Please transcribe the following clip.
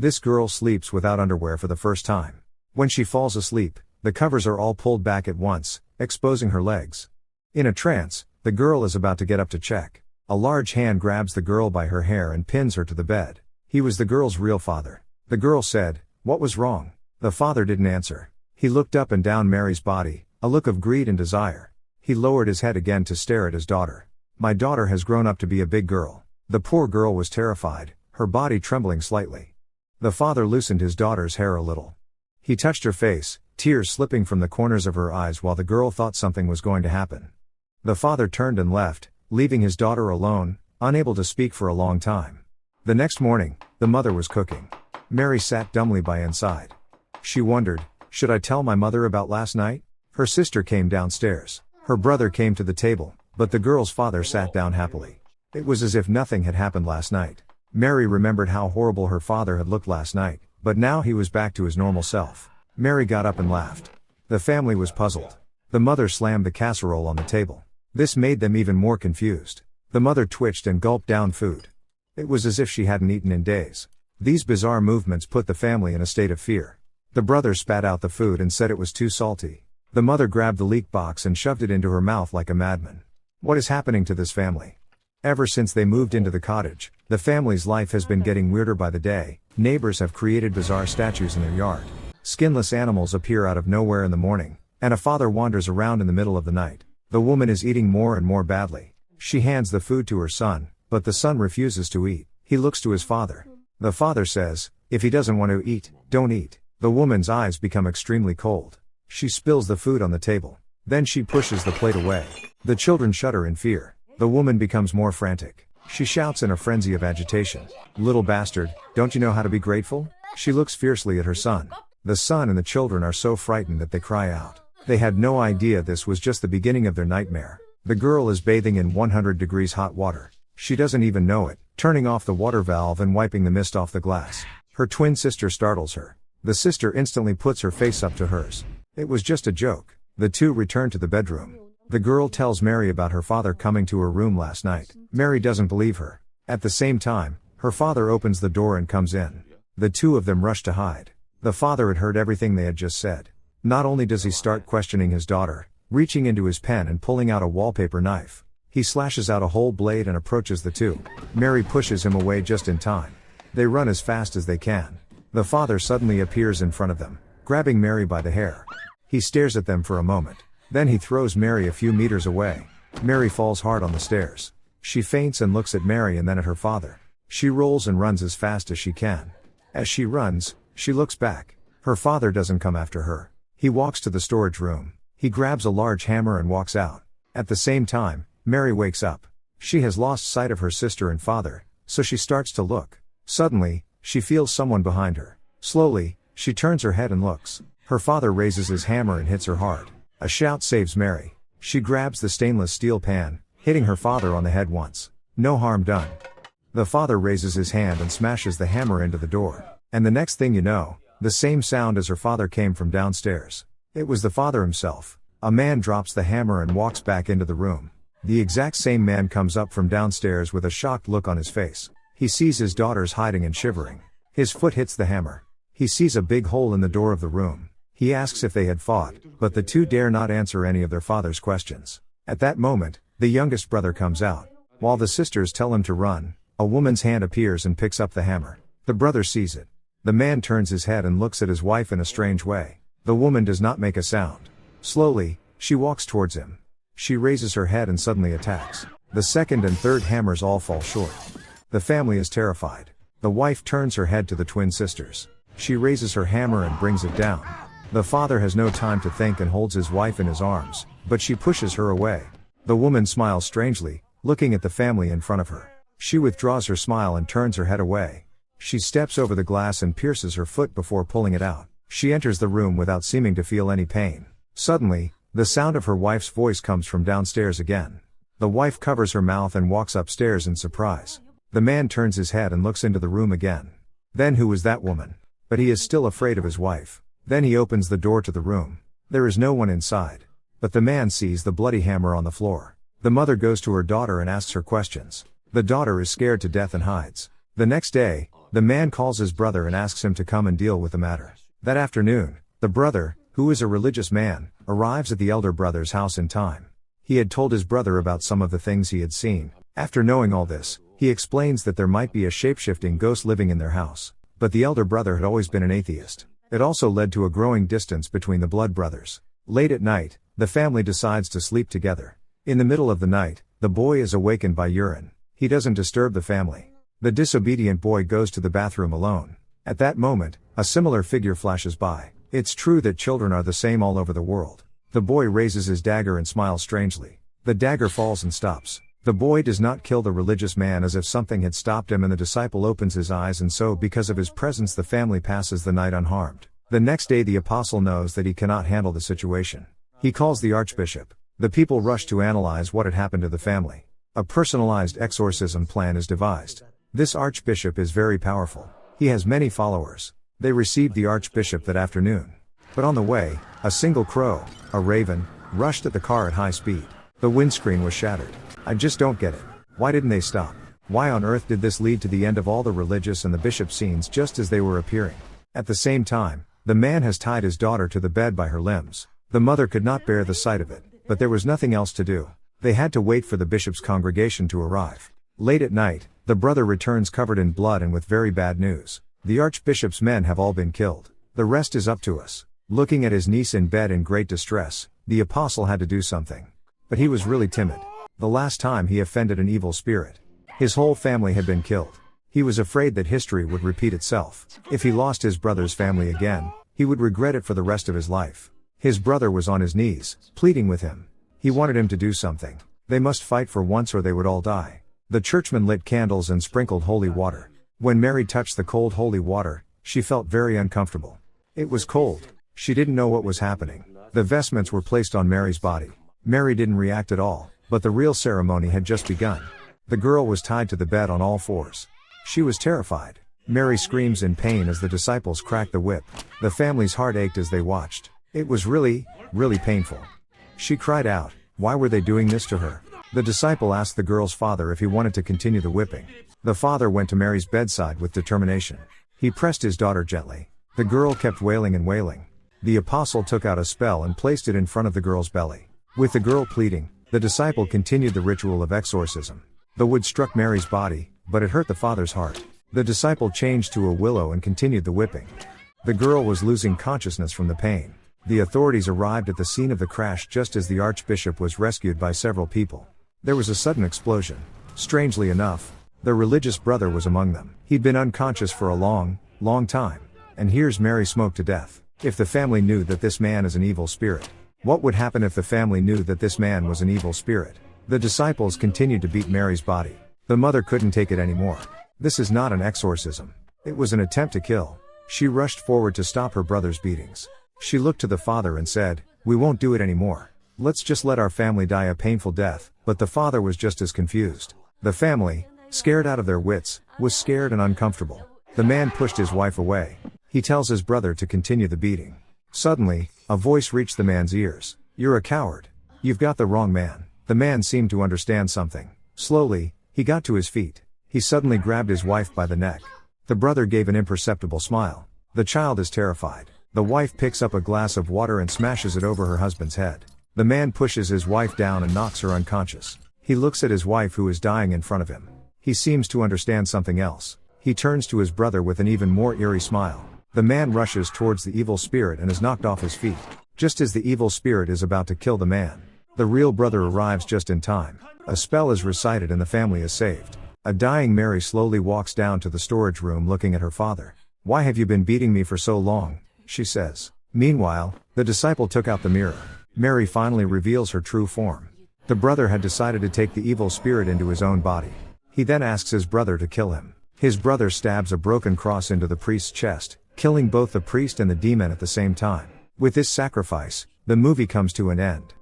This girl sleeps without underwear for the first time. When she falls asleep, the covers are all pulled back at once, exposing her legs. In a trance, the girl is about to get up to check. A large hand grabs the girl by her hair and pins her to the bed. He was the girl's real father. The girl said, "What was wrong?" The father didn't answer. He looked up and down Mary's body, a look of greed and desire. He lowered his head again to stare at his daughter. "My daughter has grown up to be a big girl." The poor girl was terrified, her body trembling slightly. The father loosened his daughter's hair a little. He touched her face, tears slipping from the corners of her eyes while the girl thought something was going to happen. The father turned and left, leaving his daughter alone, unable to speak for a long time. The next morning, the mother was cooking. Mary sat dumbly by inside. She wondered, should I tell my mother about last night? Her sister came downstairs. Her brother came to the table, but the girl's father sat down happily. It was as if nothing had happened last night. Mary remembered how horrible her father had looked last night, but now he was back to his normal self. Mary got up and laughed. The family was puzzled. The mother slammed the casserole on the table. This made them even more confused. The mother twitched and gulped down food. It was as if she hadn't eaten in days. These bizarre movements put the family in a state of fear. The brother spat out the food and said it was too salty. The mother grabbed the leek box and shoved it into her mouth like a madman. What is happening to this family? Ever since they moved into the cottage, the family's life has been getting weirder by the day. Neighbors have created bizarre statues in their yard. Skinless animals appear out of nowhere in the morning, and a father wanders around in the middle of the night. The woman is eating more and more badly. She hands the food to her son, but the son refuses to eat. He looks to his father. The father says, if he doesn't want to eat, don't eat. The woman's eyes become extremely cold. She spills the food on the table. Then she pushes the plate away. The children shudder in fear. The woman becomes more frantic. She shouts in a frenzy of agitation. "Little bastard, don't you know how to be grateful?" She looks fiercely at her son. The son and the children are so frightened that they cry out. They had no idea this was just the beginning of their nightmare. The girl is bathing in 100 degrees hot water. She doesn't even know it, turning off the water valve and wiping the mist off the glass. Her twin sister startles her. The sister instantly puts her face up to hers. It was just a joke. The two return to the bedroom. The girl tells Mary about her father coming to her room last night. Mary doesn't believe her. At the same time, her father opens the door and comes in. The two of them rush to hide. The father had heard everything they had just said. Not only does he start questioning his daughter, reaching into his pen and pulling out a wallpaper knife, he slashes out a whole blade and approaches the two. Mary pushes him away just in time. They run as fast as they can. The father suddenly appears in front of them, grabbing Mary by the hair. He stares at them for a moment. Then he throws Mary a few meters away. Mary falls hard on the stairs. She faints and looks at Mary and then at her father. She rolls and runs as fast as she can. As she runs, she looks back. Her father doesn't come after her. He walks to the storage room. He grabs a large hammer and walks out. At the same time, Mary wakes up. She has lost sight of her sister and father, so she starts to look. Suddenly, she feels someone behind her. Slowly, she turns her head and looks. Her father raises his hammer and hits her hard. A shout saves Mary. She grabs the stainless steel pan, hitting her father on the head once. No harm done. The father raises his hand and smashes the hammer into the door. And the next thing you know, the same sound as her father came from downstairs. It was the father himself. A man drops the hammer and walks back into the room. The exact same man comes up from downstairs with a shocked look on his face. He sees his daughters hiding and shivering. His foot hits the hammer. He sees a big hole in the door of the room. He asks if they had fought, but the two dare not answer any of their father's questions. At that moment, the youngest brother comes out. While the sisters tell him to run, a woman's hand appears and picks up the hammer. The brother sees it. The man turns his head and looks at his wife in a strange way. The woman does not make a sound. Slowly, she walks towards him. She raises her head and suddenly attacks. The second and third hammers all fall short. The family is terrified. The wife turns her head to the twin sisters. She raises her hammer and brings it down. The father has no time to think and holds his wife in his arms, but she pushes her away. The woman smiles strangely, looking at the family in front of her. She withdraws her smile and turns her head away. She steps over the glass and pierces her foot before pulling it out. She enters the room without seeming to feel any pain. Suddenly, the sound of her wife's voice comes from downstairs again. The wife covers her mouth and walks upstairs in surprise. The man turns his head and looks into the room again. Then who is that woman? But he is still afraid of his wife. Then he opens the door to the room. There is no one inside. But the man sees the bloody hammer on the floor. The mother goes to her daughter and asks her questions. The daughter is scared to death and hides. The next day, The man calls his brother and asks him to come and deal with the matter. That afternoon, the brother, who is a religious man, arrives at the elder brother's house in time. He had told his brother about some of the things he had seen. After knowing all this, he explains that there might be a shape-shifting ghost living in their house. But the elder brother had always been an atheist. It also led to a growing distance between the blood brothers. Late at night, the family decides to sleep together. In the middle of the night, the boy is awakened by urine. He doesn't disturb the family. The disobedient boy goes to the bathroom alone. At that moment, a similar figure flashes by. It's true that children are the same all over the world. The boy raises his dagger and smiles strangely. The dagger falls and stops. The boy does not kill the religious man as if something had stopped him, and the disciple opens his eyes, and so because of his presence the family passes the night unharmed. The next day the apostle knows that he cannot handle the situation. He calls the archbishop. The people rush to analyze what had happened to the family. A personalized exorcism plan is devised. This archbishop is very powerful. He has many followers. They received the archbishop that afternoon. But on the way, a single crow, a raven, rushed at the car at high speed. The windscreen was shattered. I just don't get it. Why didn't they stop? Why on earth did this lead to the end of all the religious and the bishop scenes just as they were appearing? At the same time, the man has tied his daughter to the bed by her limbs. The mother could not bear the sight of it, but there was nothing else to do. They had to wait for the bishop's congregation to arrive. Late at night, the brother returns covered in blood and with very bad news. The archbishop's men have all been killed. The rest is up to us. Looking at his niece in bed in great distress, the apostle had to do something. But he was really timid. The last time he offended an evil spirit, his whole family had been killed. He was afraid that history would repeat itself. If he lost his brother's family again, he would regret it for the rest of his life. His brother was on his knees, pleading with him. He wanted him to do something. They must fight for once or they would all die. The churchman lit candles and sprinkled holy water. When Mary touched the cold holy water, she felt very uncomfortable. It was cold. She didn't know what was happening. The vestments were placed on Mary's body. Mary didn't react at all, but the real ceremony had just begun. The girl was tied to the bed on all fours. She was terrified. Mary screams in pain as the disciples cracked the whip. The family's heart ached as they watched. It was really painful. She cried out, "Why were they doing this to her?" The disciple asked the girl's father if he wanted to continue the whipping. The father went to Mary's bedside with determination. He pressed his daughter gently. The girl kept wailing and wailing. The apostle took out a spell and placed it in front of the girl's belly. With the girl pleading, the disciple continued the ritual of exorcism. The wood struck Mary's body, but it hurt the father's heart. The disciple changed to a willow and continued the whipping. The girl was losing consciousness from the pain. The authorities arrived at the scene of the crash just as the archbishop was rescued by several people. There was a sudden explosion. Strangely enough, the religious brother was among them. He'd been unconscious for a long time. And here's Mary smoked to death. If the family knew that this man is an evil spirit, what would happen if the family knew that this man was an evil spirit? The disciples continued to beat Mary's body. The mother couldn't take it anymore. This is not an exorcism. It was an attempt to kill. She rushed forward to stop her brother's beatings. She looked to the father and said, "We won't do it anymore. Let's just let our family die a painful death." But the father was just as confused. The family, scared out of their wits, was scared and uncomfortable. The man pushed his wife away. He tells his brother to continue the beating. Suddenly, a voice reached the man's ears. "You're a coward. You've got the wrong man." The man seemed to understand something. Slowly, he got to his feet. He suddenly grabbed his wife by the neck. The brother gave an imperceptible smile. The child is terrified. The wife picks up a glass of water and smashes it over her husband's head. The man pushes his wife down and knocks her unconscious. He looks at his wife who is dying in front of him. He seems to understand something else. He turns to his brother with an even more eerie smile. The man rushes towards the evil spirit and is knocked off his feet. Just as the evil spirit is about to kill the man, the real brother arrives just in time. A spell is recited and the family is saved. A dying Mary slowly walks down to the storage room looking at her father. "Why have you been beating me for so long?" she says. Meanwhile, the disciple took out the mirror. Mary finally reveals her true form. The brother had decided to take the evil spirit into his own body. He then asks his brother to kill him. His brother stabs a broken cross into the priest's chest, killing both the priest and the demon at the same time. With this sacrifice, the movie comes to an end.